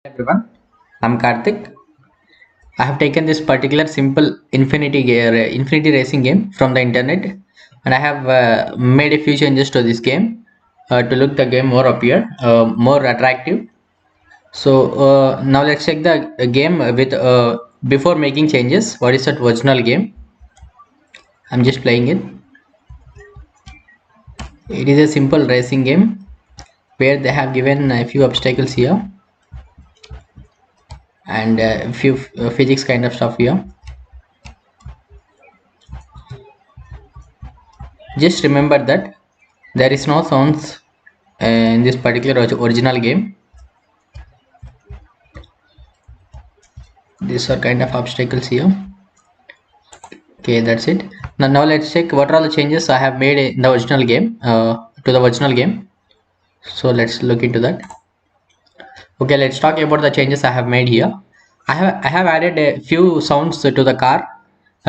Everyone, I'm Karthik. I have taken this particular simple infinity racing game from the internet, and I have made a few changes to this game to look the game more attractive. So now let's check the game with before making changes. What is that original game? I'm just playing it. It is a simple racing game where they have given a few obstacles here and a few physics kind of stuff here. Just remember that there is no sounds in this particular original game. These are kind of obstacles here. Okay, that's it. Now let's check what are all the changes I have made in the original game to the original game. So let's look into that. Okay, let's talk about the changes I have made here. I have added a few sounds to the car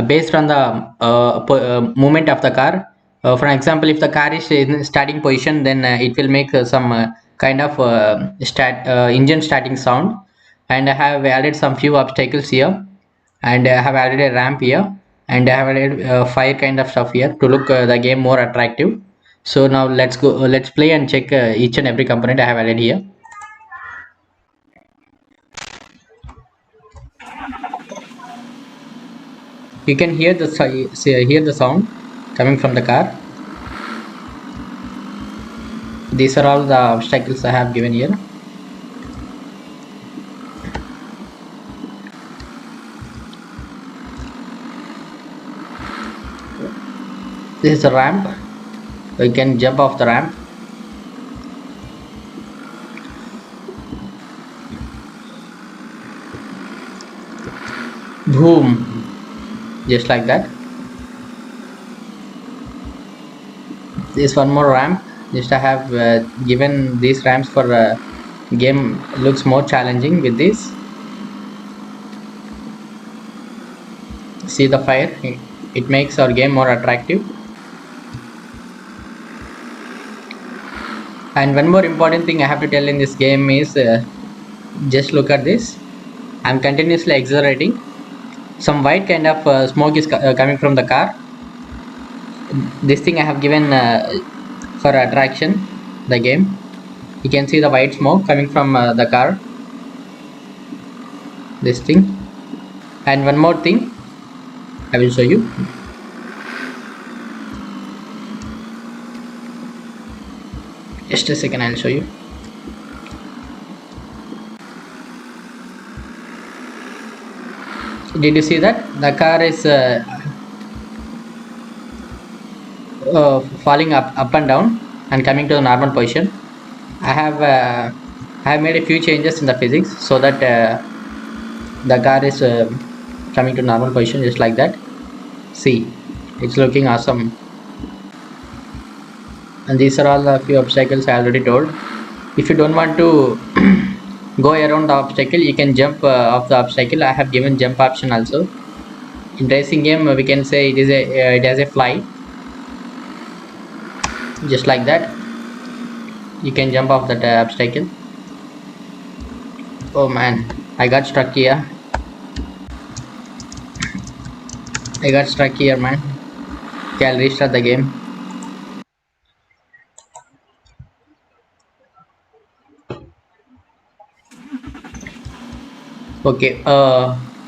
based on the movement of the car. For example, if the car is in starting position, then it will make some kind of engine starting sound. And I have added some few obstacles here, and I have added a ramp here, and I have added fire kind of stuff here to look the game more attractive. So now let's go. Let's play and check each and every component I have added here. You can hear the sound coming from the car. These are all the obstacles I have given here. This is a ramp. You can jump off the ramp. Boom, just like that. This one more ramp. Just I have given these ramps for game looks more challenging with this. See the fire, it makes our game more attractive. And one more important thing I have to tell in this game is just look at this. I'm continuously accelerating. Some white kind of smoke is coming from the car. This thing I have given for attraction the game. You can see the white smoke coming from the car. This thing. And one more thing I will show you. Just a second, I'll show you. Did you see that the car is falling up and down and coming to the normal position? I have made a few changes in the physics so that the car is coming to normal position just like that. See, it's looking awesome. And these are all the few obstacles I already told. If you don't want to go around the obstacle, you can jump off the obstacle. I have given jump option also. In racing game we can say it has a fly, just like that. You can jump off that obstacle. Oh man, I got stuck here. Man. Okay, I'll restart the game. Okay,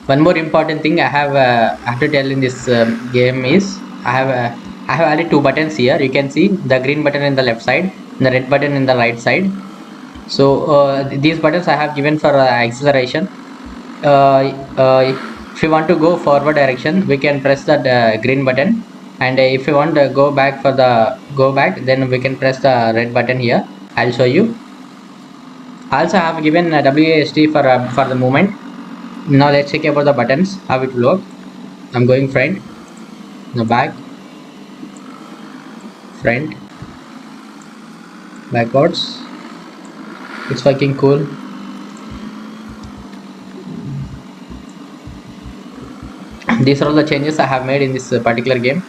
one more important thing I have to tell in this game is I have added two buttons here. You can see the green button in the left side, the red button in the right side. So these buttons I have given for acceleration. If you want to go forward direction, we can press that green button, and if you want to go back for the go back, then we can press the red button here. I'll show you. Also, I have given WASD for the movement. Now let's check about the buttons, how it will work. I'm going front, the back, front, backwards. It's fucking cool. These are all the changes I have made in this particular game.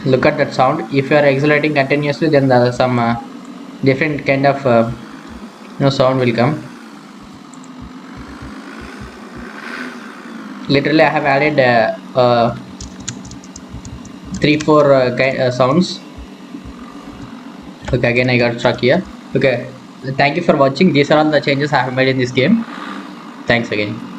Look at that sound. If you are accelerating continuously, then some different kind of sound will come. Literally I have added 3-4 sounds. Okay, again I got stuck here. Okay, thank you for watching. These are all the changes I have made in this game. Thanks again.